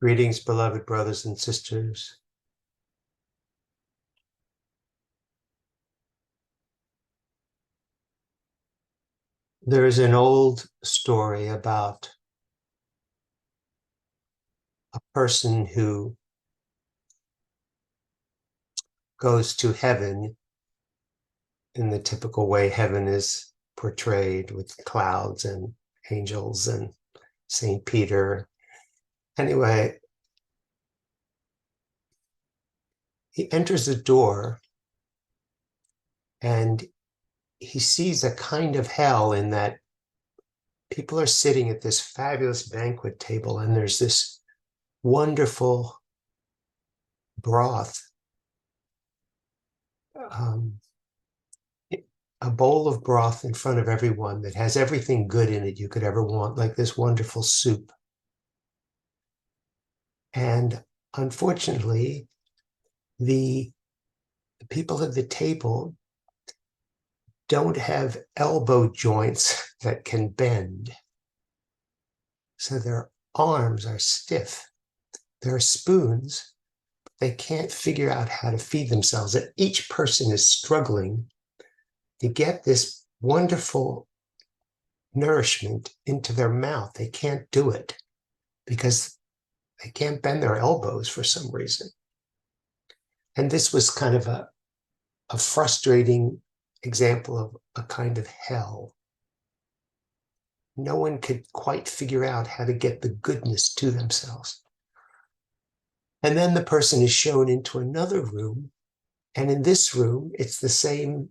Greetings, beloved brothers and sisters. There is an old story about a person who goes to heaven in the typical way heaven is portrayed, with clouds and angels and St. Peter. Anyway, he enters the door and he sees a kind of hell in that people are sitting at this fabulous banquet table and there's this wonderful broth, a bowl of broth in front of everyone that has everything good in it you could ever want, like this wonderful soup. And unfortunately, the people at the table don't have elbow joints that can bend. So their arms are stiff. There are spoons, but they can't figure out how to feed themselves. And each person is struggling to get this wonderful nourishment into their mouth. They can't do it because they can't bend their elbows for some reason. And this was kind of a frustrating example of a kind of hell. No one could quite figure out how to get the goodness to themselves. And then the person is shown into another room. And in this room, it's the same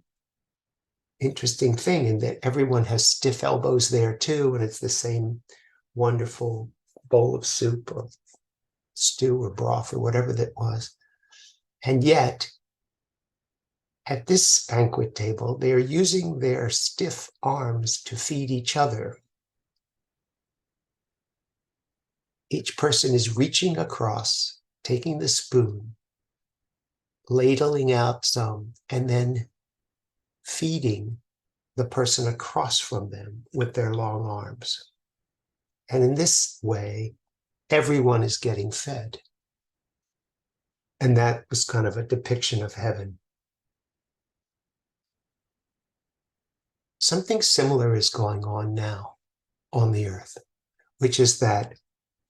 interesting thing in that everyone has stiff elbows there too. And it's the same wonderful bowl of soup or stew or broth or whatever that was. And yet, at this banquet table, they are using their stiff arms to feed each other. Each person is reaching across, taking the spoon, ladling out some, and then feeding the person across from them with their long arms. And in this way, everyone is getting fed. And that was kind of a depiction of heaven. Something similar is going on now on the earth, which is that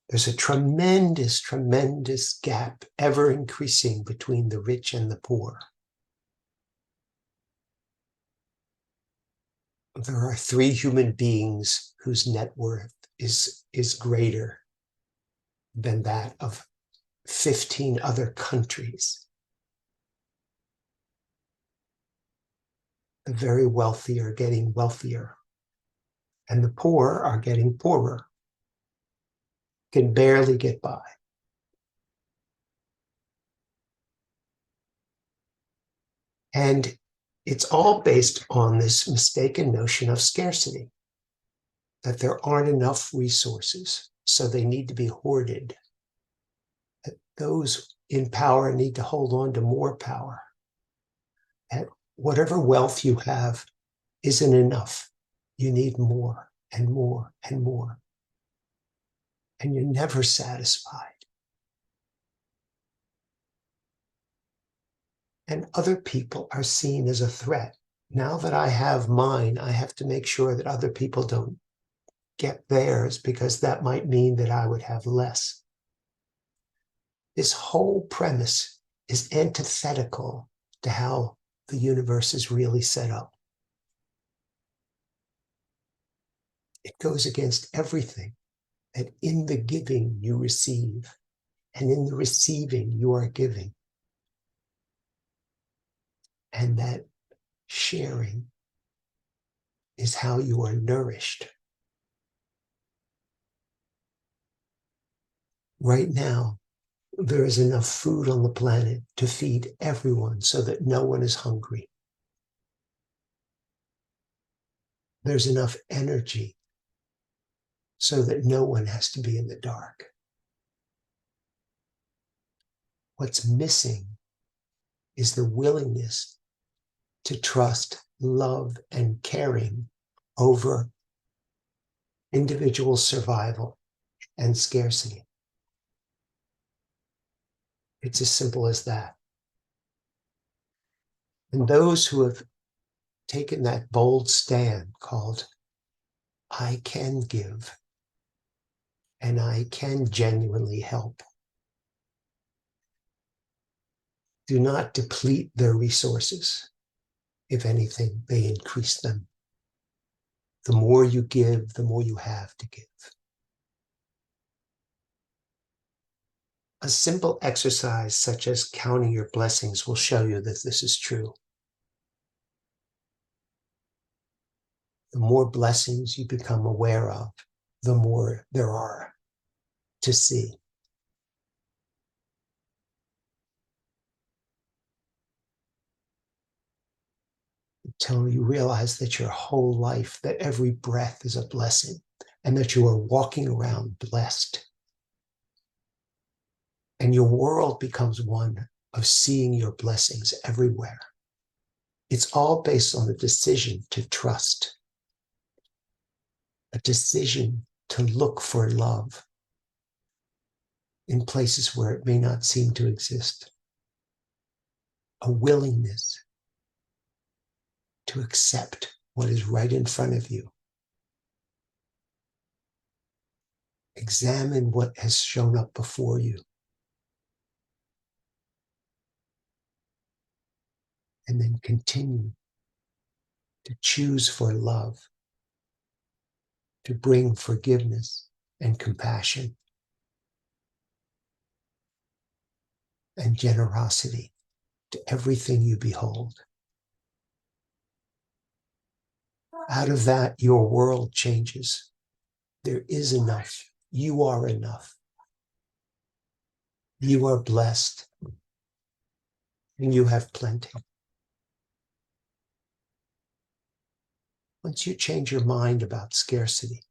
there's a tremendous, tremendous gap, ever increasing, between the rich and the poor. There are 3 human beings whose net worth is greater than that of 15 other countries. The very wealthy are getting wealthier, and the poor are getting poorer, can barely get by. And it's all based on this mistaken notion of scarcity, that there aren't enough resources, so they need to be hoarded. That those in power need to hold on to more power. That whatever wealth you have isn't enough. You need more and more and more. And you're never satisfied. And other people are seen as a threat. Now that I have mine, I have to make sure that other people don't get theirs, because that might mean that I would have less. This whole premise is antithetical to how the universe is really set up. It goes against everything, that in the giving you receive, and in the receiving you are giving. And that sharing is how you are nourished. Right now, there is enough food on the planet to feed everyone so that no one is hungry. There's enough energy so that no one has to be in the dark. What's missing is the willingness to trust love and caring over individual survival and scarcity. It's as simple as that. And those who have taken that bold stand called, I can give and I can genuinely help, do not deplete their resources. If anything, they increase them. The more you give, the more you have to give. A simple exercise such as counting your blessings will show you that this is true. The more blessings you become aware of, the more there are to see. Until you realize that your whole life, that every breath is a blessing, and that you are walking around blessed. And your world becomes one of seeing your blessings everywhere. It's all based on the decision to trust, a decision to look for love in places where it may not seem to exist, a willingness to accept what is right in front of you. Examine what has shown up before you. And then continue to choose for love, to bring forgiveness and compassion and generosity to everything you behold. Out of that, your world changes. There is enough. You are enough. You are blessed. And you have plenty. Once you change your mind about scarcity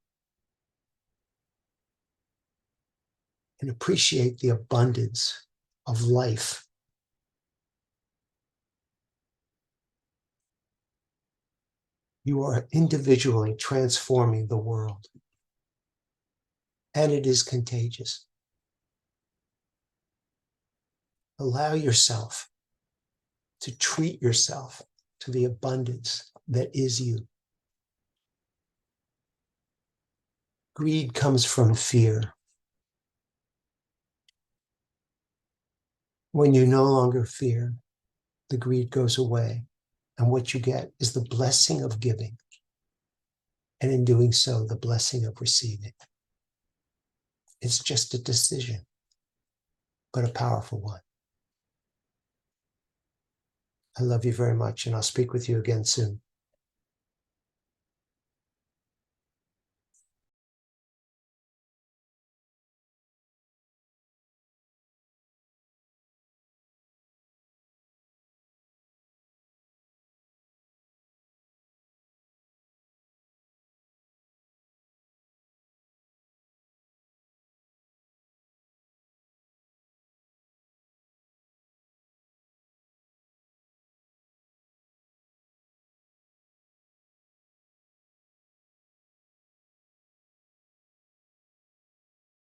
and appreciate the abundance of life, you are individually transforming the world. And it is contagious. Allow yourself to treat yourself to the abundance that is you. Greed comes from fear. When you no longer fear, the greed goes away. And what you get is the blessing of giving. And in doing so, the blessing of receiving. It's just a decision, but a powerful one. I love you very much, and I'll speak with you again soon.